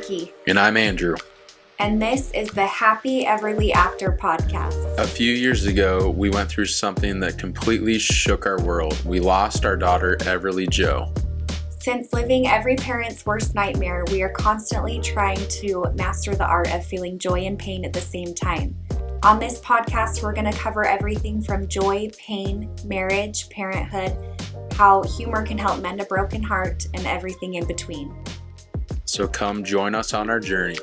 Becky. And I'm Andrew. And this is the Happy Everly After podcast. A few years ago, we went through something that completely shook our world. We lost our daughter, Everly Jo. Since living every parent's worst nightmare, we are constantly trying to master the art of feeling joy and pain at the same time. On this podcast, we're going to cover everything from joy, pain, marriage, parenthood, how humor can help mend a broken heart, and everything in between. So come join us on our journey.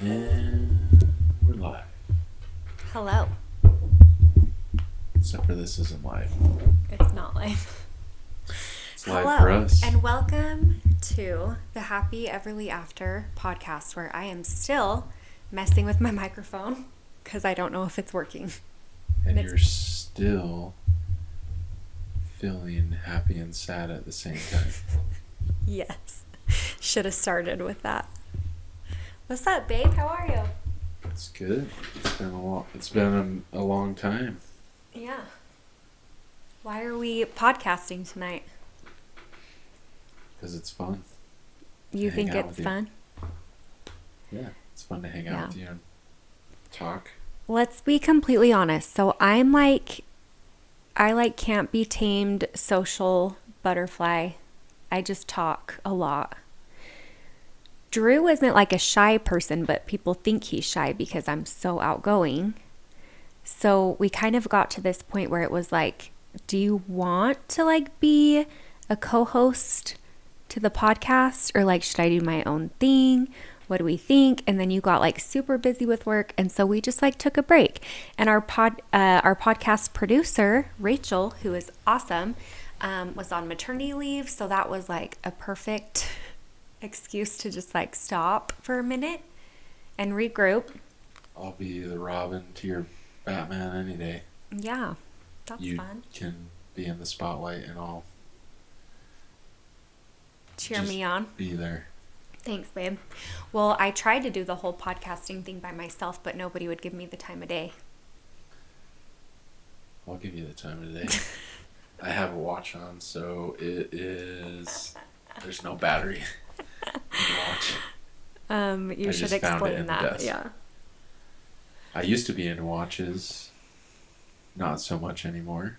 And we're live. Hello. Except for this isn't live. It's not live. It's live for us. And welcome to the Happy Everly After podcast, where I am still messing with my microphone because I don't know if it's working. And you're still feeling happy and sad at the same time. Yes. Should have started with that. What's up, babe? How are you? It's good. It's been a long time. Yeah. Why are we podcasting tonight? Because it's fun. You think it's fun? Yeah, it's fun to hang out with you and talk. Let's be completely honest. So I can't be tamed social butterfly. I just talk a lot. Drew isn't like a shy person, but people think he's shy because I'm so outgoing. So we kind of got to this point where it was like, do you want to like be a co-host to the podcast, or like should I do my own thing? What do we think? And then you got like super busy with work, and so we just like took a break. And our podcast producer, Rachel, who is awesome, was on maternity leave, so that was like a perfect excuse to just like stop for a minute and regroup. I'll be the Robin to your Batman any day. Yeah, that's fun. You can be in the spotlight and I'll cheer me on. Be there. Thanks, babe. Well, I tried to do the whole podcasting thing by myself, but nobody would give me the time of day. I'll give you the time of day. I have a watch on, so there's no battery in the watch. You should explain that. Yeah. I used to be into watches, not so much anymore,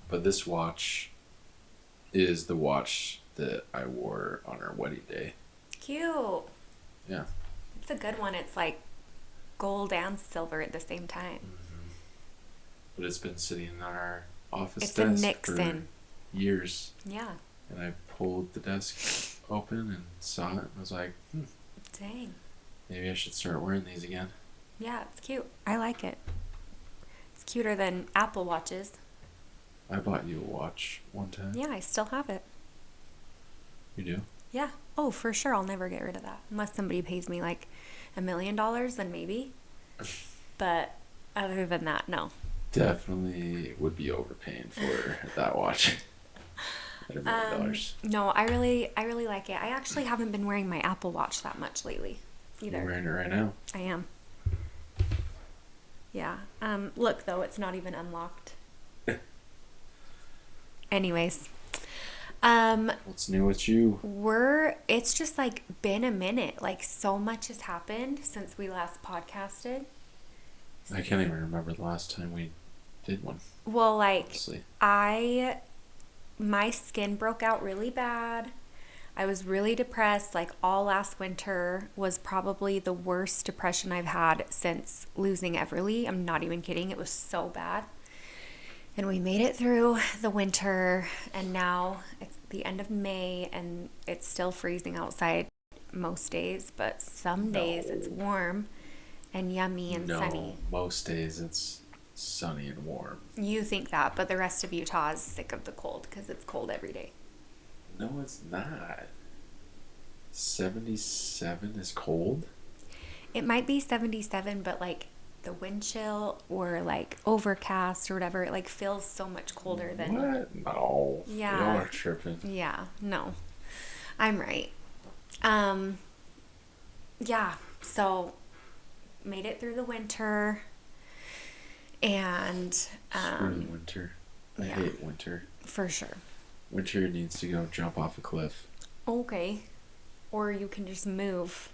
but this watch is the watch that I wore on our wedding day. Cute. Yeah. It's a good one. It's like gold and silver at the same time. Mm-hmm. But it's been sitting on our office desk. It's a Nixon. For years. Yeah. And I pulled the desk open and saw it and was like, dang. Maybe I should start wearing these again. Yeah, it's cute. I like it. It's cuter than Apple Watches. I bought you a watch one time. Yeah, I still have it. You do? Yeah. Oh, for sure. I'll never get rid of that. Unless somebody pays me like $1 million, then maybe. But other than that, no. Definitely would be overpaying for that watch. At $1 million. No, I really like it. I actually haven't been wearing my Apple Watch that much lately either. You're wearing it right now. I am. Yeah. Look, though, it's not even unlocked. Anyways. What's new with you? It's just like been a minute. Like so much has happened since we last podcasted. I can't even remember the last time we did one. Well, like, honestly. my skin broke out really bad. I was really depressed. Like all last winter was probably the worst depression I've had since losing Everly. I'm not even kidding. It was so bad. And we made it through the winter, and now it's the end of May, and it's still freezing outside most days, but some days it's warm and yummy and sunny. Most days it's sunny and warm. You think that, but the rest of Utah is sick of the cold because it's cold every day. No, it's not. 77 is cold? It might be 77, but like the wind chill or like overcast or whatever, it like feels so much colder than... What? No. Yeah. Y'all are tripping. Yeah, no. I'm right. Yeah, so made it through the winter and... Screw the winter. I hate winter. For sure. Winter needs to go jump off a cliff. Okay. Or you can just move.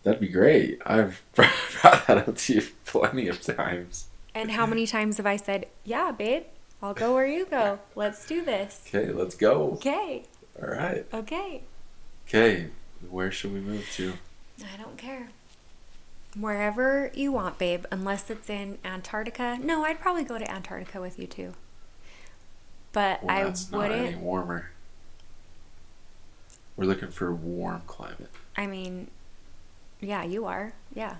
That'd be great. I've brought that up to you plenty of times. And how many times have I said, yeah, babe, I'll go where you go. Let's do this. Okay, let's go. Okay. All right. Okay. Okay, where should we move to? I don't care. Wherever you want, babe, unless it's in Antarctica. No, I'd probably go to Antarctica with you too. But Well, I that's not any wouldn't. warmer. We're looking for a warm climate. I mean, yeah, you are. Yeah.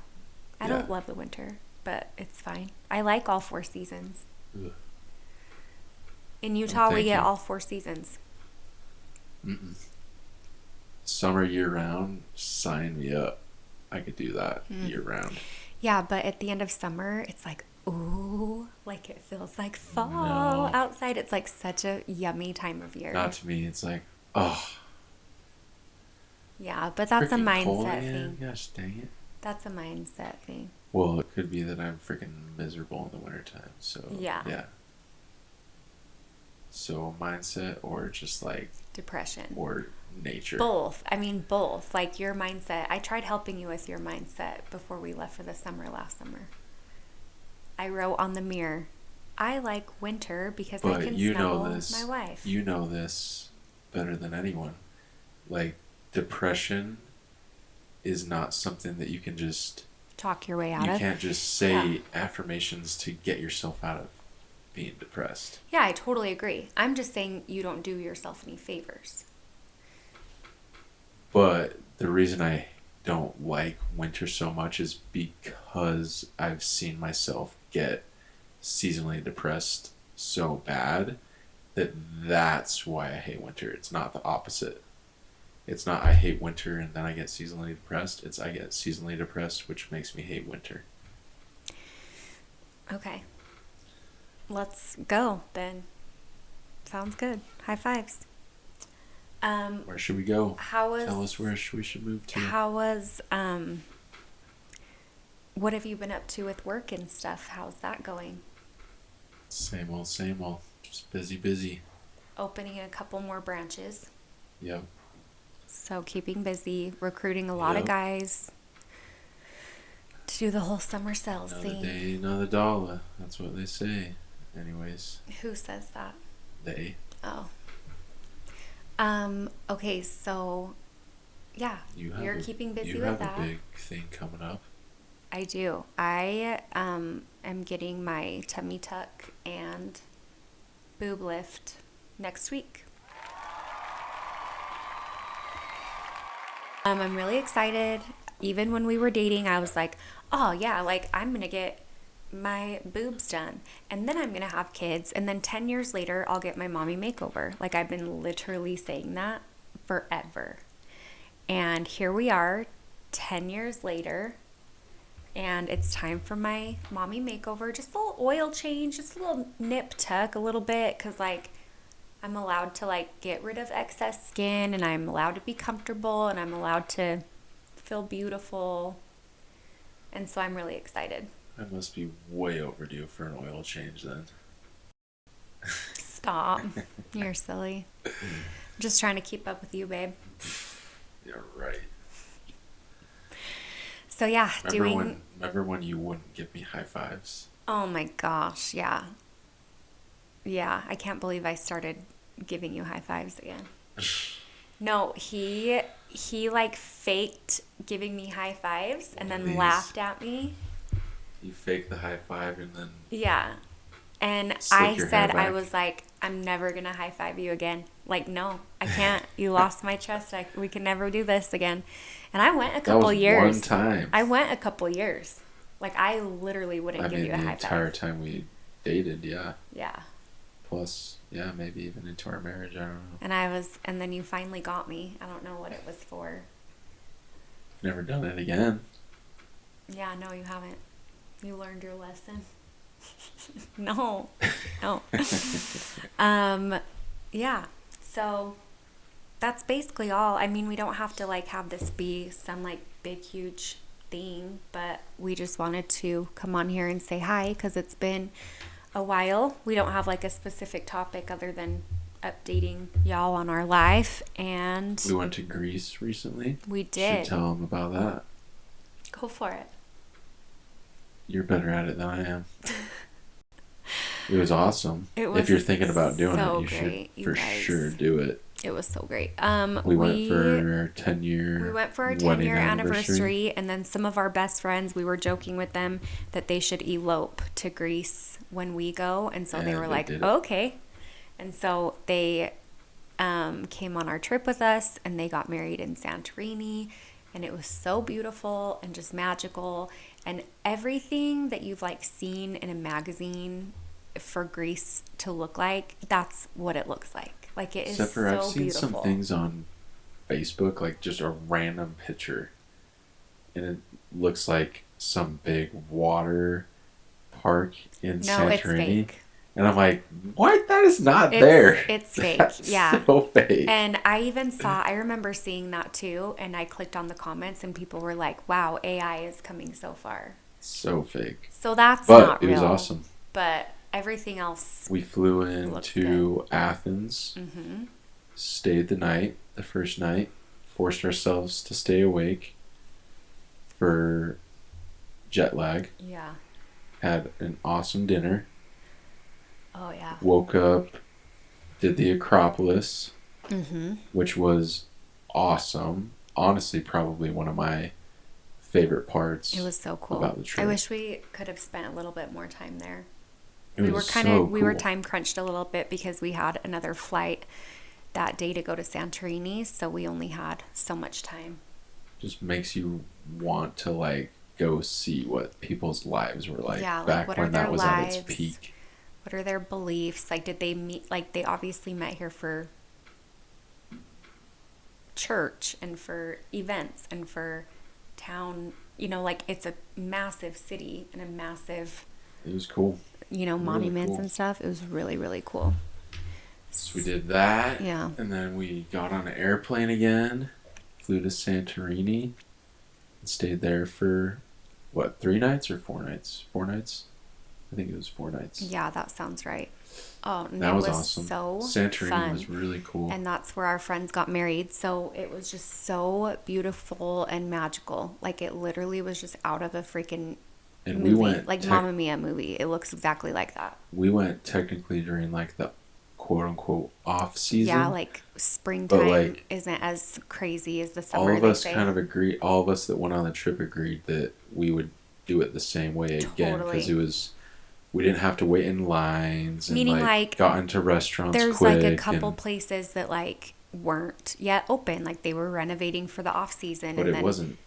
I Yeah. don't love the winter, but it's fine. I like all 4 seasons. Ugh. In Utah, we thank get you. all 4 seasons. Mm-mm. Summer year round, sign me up. I could do that year round. Yeah, but at the end of summer, it's like, ooh, like it feels like fall No. outside. It's like such a yummy time of year. Not to me. It's like, oh, Yeah, but that's a freaking cold mindset again. thing. Gosh dang it. That's a mindset thing. Well, it could be that I'm freaking miserable in the wintertime. So Yeah. yeah. So mindset or just like Depression. or nature. Both. I mean, both. Like your mindset. I tried helping you with your mindset before we left for the summer last summer. I wrote on the mirror, I like winter because I But can you snuggle know this. my wife. You know this better than anyone. Like depression is not something that you can just Talk your way out you of. can't just say Yeah. affirmations to get yourself out of being depressed. Yeah, I totally agree. I'm just saying you don't do yourself any favors. But the reason I don't like winter so much is because I've seen myself get seasonally depressed so bad that that's why I hate winter. It's not the opposite. It's not I hate winter and then I get seasonally depressed. It's I get seasonally depressed, which makes me hate winter. Okay. Let's go then. Sounds good. High fives. Where should we go? How was Tell us where we should move to. what have you been up to with work and stuff? How's that going? Same old, same old. Just busy, busy. Opening a couple more branches. Yep. So keeping busy, recruiting a lot of Yep. guys to do the whole summer sales Another thing. day, another dollar. That's what they say. Anyways, Who says that? they. Oh. Okay, so yeah, you're keeping busy you with have that. a big thing coming up. I do. I am getting my tummy tuck and boob lift next week. I'm really excited. Even when we were dating, I was like, oh yeah, like I'm going to get my boobs done and then I'm going to have kids and then 10 years later I'll get my mommy makeover. Like I've been literally saying that forever. And here we are 10 years later and it's time for my mommy makeover. Just a little oil change, just a little nip tuck a little bit cuz like I'm allowed to like get rid of excess skin and I'm allowed to be comfortable and I'm allowed to feel beautiful. And so I'm really excited. I must be way overdue for an oil change then. Stop. You're silly. Just trying to keep up with you, babe. You're right. So yeah, Remember when you wouldn't give me high fives? Oh my gosh, yeah. Yeah, I can't believe I started giving you high fives again. No, he like faked giving me high fives and then Please. laughed at me. You fake the high five and then Yeah. And Slick I your said, hair I back. was like, I'm never going to high five you again. Like, no, I can't. You lost my trust. We can never do this again. And I went a that couple was years. one time. I went a couple years. Like, I literally wouldn't give you a the high entire five. time we dated, yeah. Yeah. Plus, yeah, maybe even into our marriage, I don't know. And then you finally got me. I don't know what it was for. Never done it again. Yeah, no, you haven't. You learned your lesson. No. Yeah. So that's basically all. I mean, we don't have to like have this be some like big, huge thing, but we just wanted to come on here and say hi because it's been a while. We don't have like a specific topic other than updating y'all on our life. And We went to Greece recently. we Should did. tell them about that. Go for it. You're better at it than I am. It was awesome. It was if you're thinking about doing so it, you great, should you for guys. sure do it. It was so great. We went for our 10-year We went for our wedding 10-year anniversary, and then some of our best friends, we were joking with them that they should elope to Greece when we go, and so they And were they like, did it. okay. And so they came on our trip with us, and they got married in Santorini, and it was so beautiful and just magical, and everything that you've like seen in a magazine for Greece to look like, that's what it looks like. Like, it is Except for so I've seen beautiful. some things on Facebook, like just a random picture, and it looks like some big water park in No, it's Santorini. fake. And I'm like, what? That is not It's- there. it's fake, That's yeah. so fake. And I remember seeing that too, and I clicked on the comments, and people were like, wow, AI is coming so far. So fake. So that's But not it real. was awesome. But everything else, We flew Looks into Athens, mm-hmm. stayed the night, the first night, forced ourselves to stay awake for jet lag, Yeah. had an awesome dinner, Oh, yeah. woke up, did the Acropolis, Mm-hmm. which was awesome. Honestly, probably one of my favorite parts. It was so cool. About the trip. I wish we could have spent a little bit more time there. It We was were so we were cool. time crunched a little bit because we had another flight that day to go to Santorini, so we only had so much time. Just makes you want to like go see what people's lives were like, Yeah, like, back what are when that their was at its lives? peak. What are their beliefs? Like, did they meet? Like, they obviously met here for church and for events and for town. You know, like, it's a massive city and a massive, It was cool. you know, Really monuments cool. and stuff. It was really, really cool. So we did that. Yeah. And then we got on an airplane again, flew to Santorini, and stayed there for, what, 3 nights or 4 nights? 4 nights? I think it was 4 nights. Yeah, that sounds right. Oh, and That it was was awesome. so Santorini fun. was really cool. And that's where our friends got married. So it was just so beautiful and magical. Like, it literally was just out of a freaking And movie. we went Like Mamma Mia movie. It looks exactly like that. we went technically during like the quote unquote off season. Yeah, like springtime like, isn't as crazy as the all summer, of they us say. kind of agreed. All of us that went on the trip agreed that we would do it the same way again because Totally. we didn't have to wait in lines and Meaning, like, got into restaurants There's quick. like a couple and, places that like weren't yet open. Like, they were renovating for the off season. but and it then, wasn't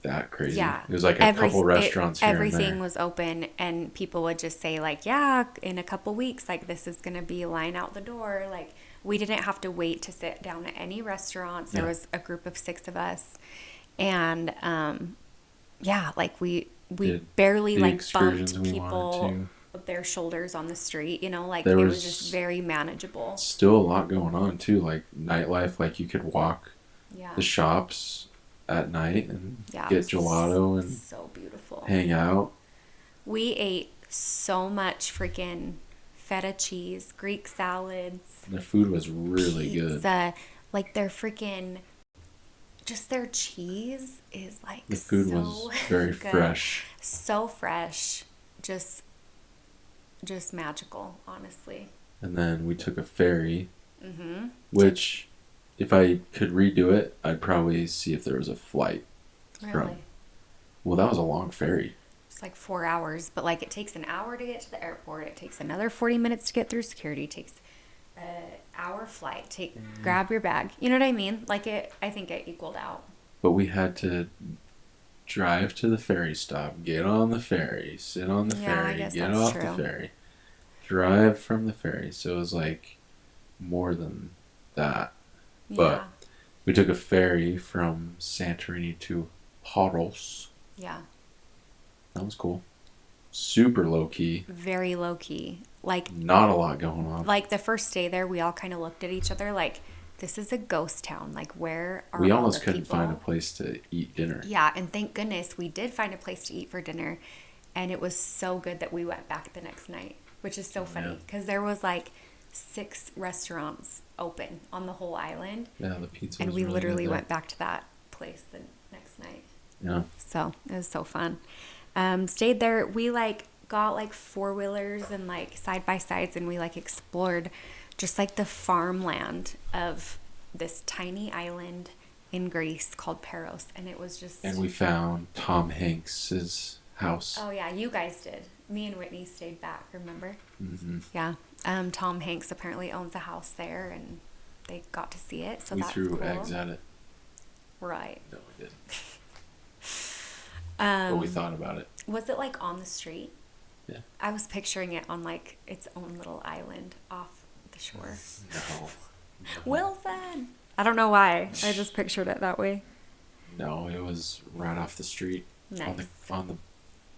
that crazy. Yeah. It was like a couple restaurants here and everything there. was open, and people would just say like, yeah, in a couple weeks, like, this is going to be a line out the door. Like, we didn't have to wait to sit down at any restaurants. There Yeah. was a group of 6 of us, and yeah, like we Did barely the like excursions bumped we wanted people with their shoulders on the street, you know, like There it was was just very manageable. Still a lot going on too, like nightlife. Like you could walk Yeah. the shops at night and Yeah, it get was gelato and so beautiful. hang out. We ate so much freaking feta cheese, Greek salads, And the food was really good. pizza. Like, their freaking, just their cheese is like The food so was very good. fresh. So fresh. Just magical, honestly. And then we took a ferry, Mm-hmm. which, if I could redo it, I'd probably see if there was a flight. Really? Well, that was a long ferry. It's like 4 hours, but like, it takes an hour to get to the airport. It takes another 40 minutes to get through security. It takes an hour flight. Grab your bag. You know what I mean? Like, I think it equaled out. But we had to drive to the ferry stop, get on the ferry, sit on the Yeah, I ferry, guess get that's off true. the ferry, drive from the ferry. So it was like more than that. But we took a ferry from Santorini to Paros. Yeah. That was cool. Super low key. Very low key. Like Not a lot going on. the first day there, we all kind of looked at each other like, this is a ghost town. Like, where are We all almost the couldn't people? find a place to eat dinner. Yeah, and thank goodness we did find a place to eat for dinner, and it was so good that we went back the next night, which is so funny Yeah. because there was like 6 restaurants open on the whole island. Yeah, the pizza And was we really literally good there. went back to that place the next night. Yeah. So it was so fun. Stayed there. We like got like 4-wheelers and like side by sides, and we like explored just like the farmland of this tiny island in Greece called Paros, and it was just. And we found Tom Hanks's house. Oh yeah, you guys did. Me and Whitney stayed back. Remember? Mm-hmm. Yeah. Tom Hanks apparently owns a house there, and they got to see it. So We that's threw cool. eggs at it. Right. No, we didn't. But we thought about it. Was it like on the street? Yeah. I was picturing it on like its own little island off the shore. No. Wilson! I don't know why. I just pictured it that way. No, it was right off the street. Nice. On the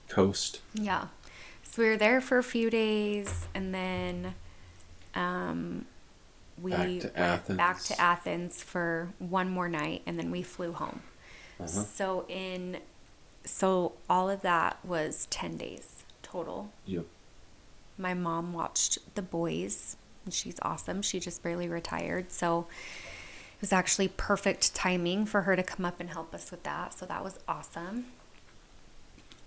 coast. Yeah. So we were there for a few days, and then we Back to went Athens. back to Athens for one more night, and then we flew home. Uh-huh. So all of that was 10 days total. Yep. My mom watched The Boys, and she's awesome. She just barely retired, so it was actually perfect timing for her to come up and help us with that. So that was awesome.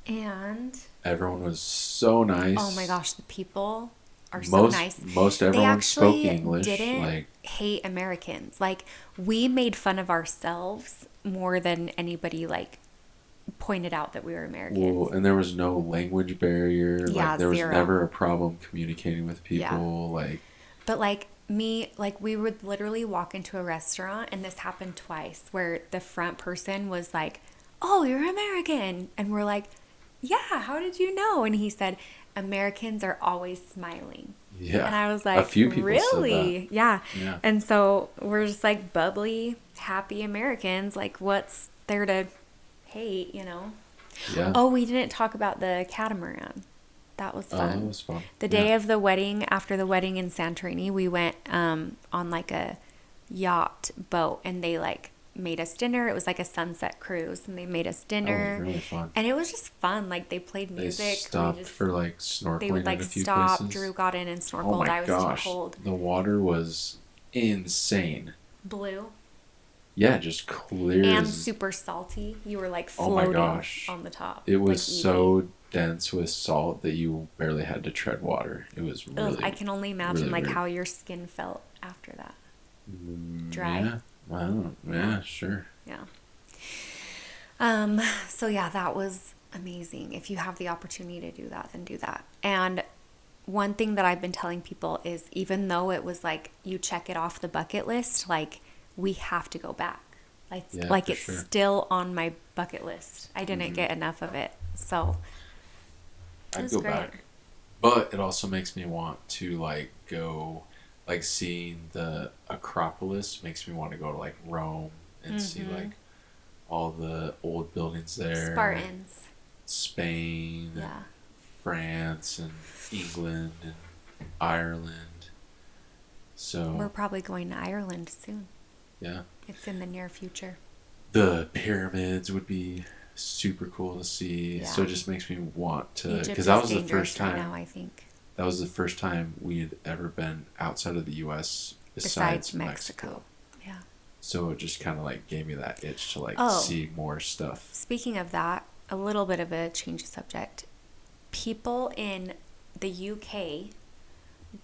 And Everyone was so nice. oh my gosh, the people are so nice. Most They everyone spoke actually English. didn't Like, hate Americans. Like, we made fun of ourselves more than anybody like pointed out that we were Americans. well, and there was no language barrier. Yeah, Like, there was zero. never a problem communicating with Yeah. people. Like, But like me, like we would literally walk into a restaurant, and this happened twice, where the front person was like, "Oh, you're American," and we're like, "Yeah, how did you know?" And he said, "Americans are always smiling." yeah. And I was like, a few people "Really?" said Yeah. that. Yeah. And so we're just like bubbly, happy Americans. Like, what's there to hate, you know? Yeah. Oh, we didn't talk about the catamaran. That was Oh, fun. that was fun. The day Yeah. of the wedding, after the wedding in Santorini, we went on like a yacht boat, and they like made us dinner. It was like a sunset cruise, and they made us dinner. That was really fun. And it was just fun. Like, they played They music. stopped for like snorkeling They would like in a few stop. places. Drew got in and Oh snorkeled. my I was gosh, too cold. the water was insane. Blue Yeah, just clear and as super salty. You were like Oh my floating gosh. on the top. it was like, so dense with salt that you barely had to tread water. It was easy. really. Ugh, I can only imagine really like weird. how your skin felt after that. Dry. Yeah. Well, yeah, sure. Yeah. So yeah, that was amazing. If you have the opportunity to do that, then do that. And one thing that I've been telling people is, even though it was like you check it off the bucket list, like, we have to go back. Yeah, Like for it's sure. still on my bucket list. I didn't get enough of it. So it I'd was go great. back. But it also makes me want to like go, like seeing the Acropolis makes me want to go to like Rome and see like all the old buildings there. Spartans. Spain, and Yeah. France, and England, and Ireland. So We're probably going to Ireland soon. yeah, It's in the near future. the pyramids would be super cool to see. So it Yeah. just makes me want to, Egypt because is that was the dangerous first right time. now, I think. That was the first time we had ever been outside of the U.S. Besides besides Mexico. Yeah. So it just kind of like gave me that itch to like Oh. see more stuff. Speaking of that, a little bit of a change of subject. People in the UK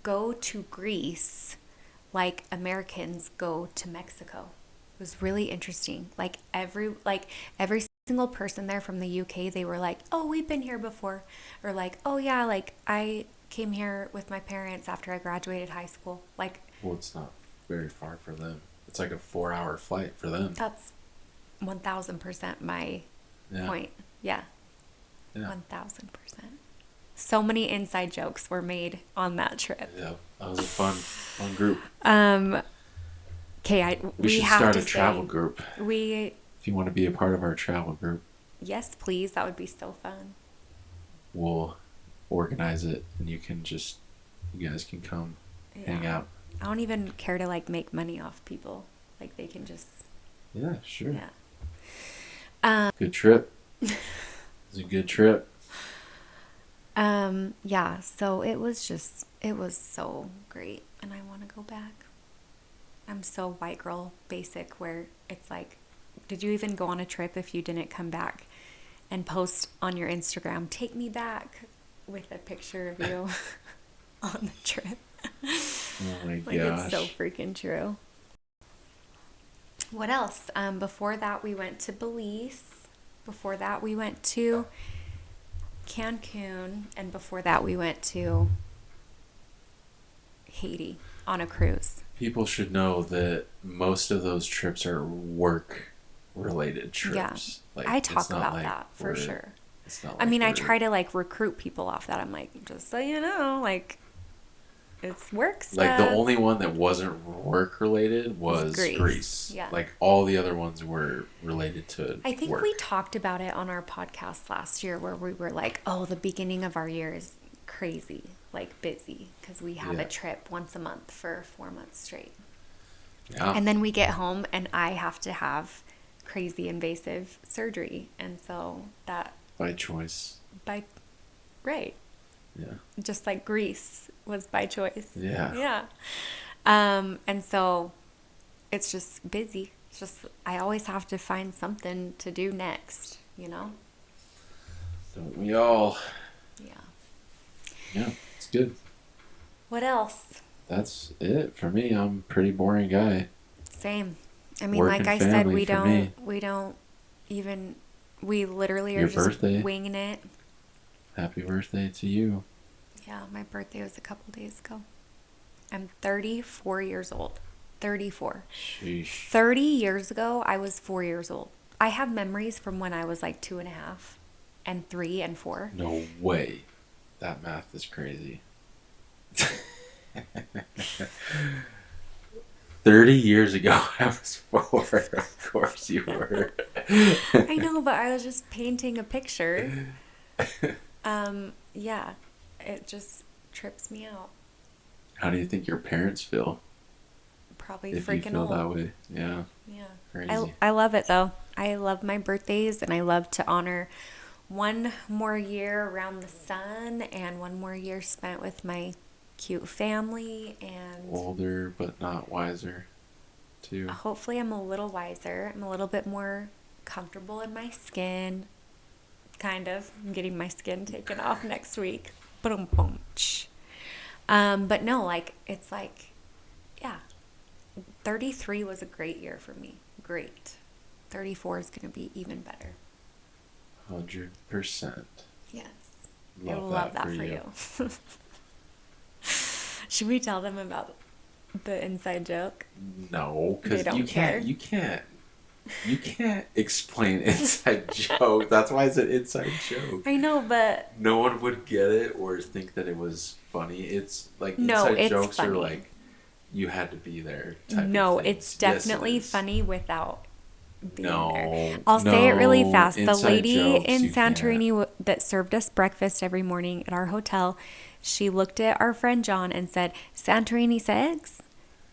go to Greece like Americans go to Mexico. It was really interesting. Like every single person there from the UK, they were like, "Oh, we've been here before," or like, "Oh yeah, like I came here with my parents after I graduated high school." Like, Well, it's not very far for them. It's like a 4-hour flight for them. that's 1000% my Yeah. point. Yeah. Yeah. 1000%. So many inside jokes were made on that trip. Yeah. That was a fun group. Okay, We should have start to a travel say, group. we If you want to be a part of our travel group, yes, please. That would be so fun. we'll organize it and you guys can come hang Yeah. out. I don't even care to like make money off people. Like they can just Yeah, sure. yeah. Good trip. It was a good trip. Yeah, so it was so great, and I want to go back. I'm so white girl basic where it's like, did you even go on a trip if you didn't come back and post on your Instagram, take me back with a picture of you on the trip? Oh my Like, it's so gosh. freaking true. What else? Before that, we went to Belize. Before that, we went to Cancun. And before that, we went to Haiti on a cruise. People should know that most of those trips are work related Yeah. trips. Like I it's talk not about like that for we're sure. it's not I like mean, I we're try to like recruit people off that. I'm like, just so you know, like, it's work like the stuff. only one that wasn't work related It's was Greece. Greece. Yeah. Like all the other ones were related to I think we work. talked about it on our podcast last year where we were like, oh, the beginning of our year is crazy, like busy, because we have a Yeah. trip once a month for 4 months straight. Yeah. And then we get home and I have to have crazy invasive surgery. And so that, By choice. by, right, Yeah. just like Greece was by choice. Yeah. Yeah. And so it's just busy. It's just, I always have to find something to do next, you know? Don't we all? Yeah. Yeah. It's good. What else? That's it for me. I'm a pretty boring guy. Same. I mean, Work like and I said, family for me. we don't even, we literally are Your just birthday. winging it. Happy birthday to you. Yeah, my birthday was a couple days ago. I'm 34 years old. 34. Sheesh. 30 years ago, I was 4 years old. I have memories from when I was like 2.5 and 3 and 4. No way. That math is crazy. 30 years ago, I was 4. Of course you were. I know, but I was just painting a picture. Yeah, it just trips me out. How do you think your parents feel Probably if you freaking feel old. that way? Yeah, Yeah. crazy. I love it though. I love my birthdays and I love to honor one more year around the sun and one more year spent with my cute family and Older, but not wiser, too. hopefully I'm a little wiser. I'm a little bit more comfortable in my skin. Kind of. I'm getting my skin taken off next week. Boom, boom. But no, like it's like, yeah, 33 was a great year for me. Great. 34 is going to be even better. 100%. Yes. I Love love that that for for you. you. Should we tell them about the inside joke? No, They because don't you care. you can't explain inside joke. That's why it's an inside joke. I know, but No one would get it or think that it was funny. It's like no, inside it's jokes are funny. like you had to be there type No, of things. it's Yes, it definitely is. funny without being there. No, I'll say it really no, fast. The inside lady jokes in you can't. Santorini that served us breakfast every morning at our hotel, she looked at our friend John and said, "Santorini sex?"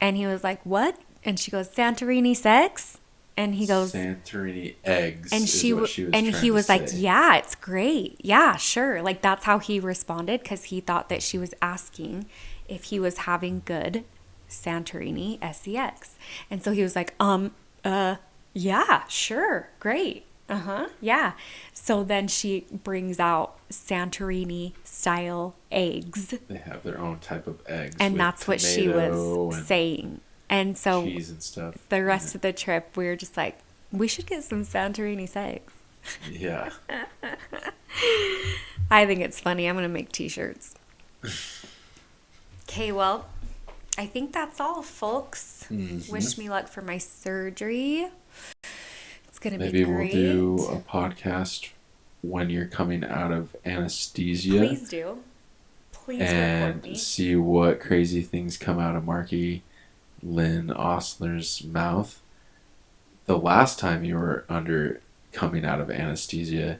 And he was like, "What?" And she goes, "Santorini sex?" And he goes, Santorini eggs and is what she was and trying he to was like, say. "Yeah, it's great. Yeah, sure." Like that's how he responded because he thought that she was asking if he was having good Santorini sex. And so he was like, yeah, sure. Great. Yeah." So then she brings out Santorini style eggs, They have their own type of eggs and with that's what she tomato was and saying. And so cheese and stuff. the rest of the trip, we were just like, we should get some Santorini sex. Yeah. I think it's funny. I'm going to make t-shirts. Okay, well, I think that's all, folks. Mhm. Wish me luck for my surgery. It's going to be Maybe we'll great. do a podcast when you're coming out of anesthesia Please do. Please record me. and see what crazy things come out of Marky Lynn Osler's mouth. The last time you were coming out of anesthesia,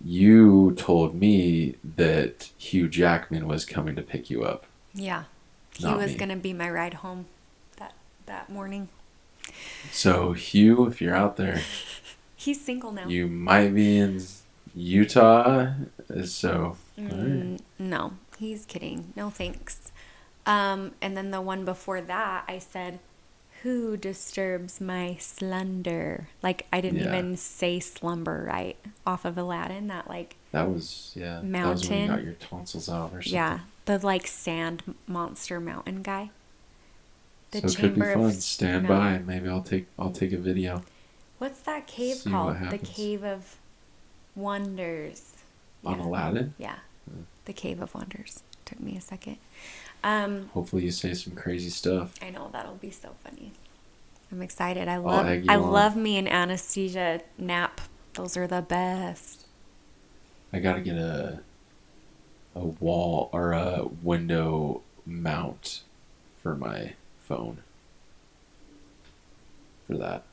you told me that Hugh Jackman was coming to pick you up. Yeah. He Not was me. going to be my ride home that morning. So Hugh, if you're out there, He's single now. you might be in Utah is so. Alright. No, he's kidding. No thanks. And then the one before that, I said, "Who disturbs my slumber?" Like I didn't Yeah. even say slumber right off of Aladdin. That like That was, yeah. That was when you mountain. got your tonsils out or something. Yeah, the like sand monster mountain guy. The So it could be Chamber fun. of Stand no. by. Maybe I'll take a video. What's that cave See called? what The happens. Cave of Wonders. On Yeah. Aladdin. Yeah. The Cave of Wonders. Took me a second. Hopefully you say some crazy stuff. I know that'll be so funny. I'm excited. I I'll egg you I on. love me an anesthesia nap. Those are the best. I gotta get a wall or a window mount for my phone. For that.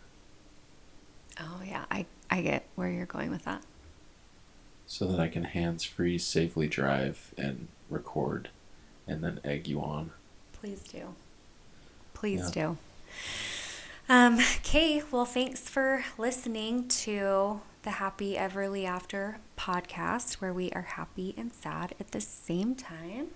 Oh yeah, I get where you're going with that. So that I can hands-free safely drive and record and then egg you on. Please do. Please Yeah. do. Okay, well, thanks for listening to the Happy Everly After podcast, where we are happy and sad at the same time.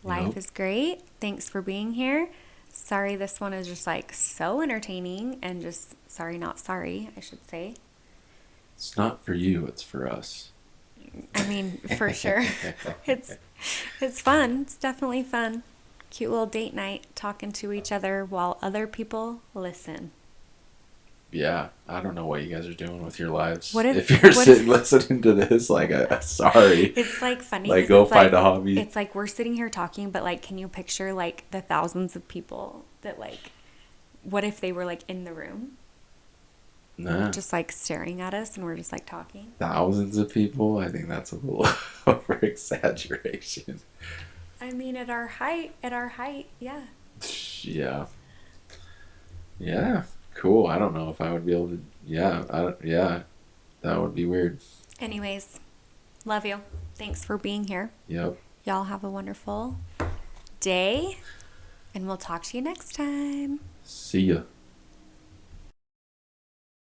Life Yep. is great. Thanks for being here. Sorry, this one is just like so entertaining and just sorry, not sorry, I should say. It's not for you, it's for us. I mean, for sure. It's fun. It's definitely fun. Cute little date night talking to each other while other people listen. Yeah, I don't know what you guys are doing with your lives. What if- if you're what sitting if- listening to this, like, sorry. It's like funny. Like, 'cause go it's find like, a hobby. It's like we're sitting here talking, but like, can you picture like the thousands of people that like, what if they were like in the room, Nah, just like staring at us and we're just like talking? thousands of people. I think that's a little over exaggeration. I mean, at our height, yeah. Yeah. Yeah. Cool. I don't know if I would be able to. Yeah. That would be weird. Anyways, love you. Thanks for being here. Yep. Y'all have a wonderful day, and we'll talk to you next time. See ya.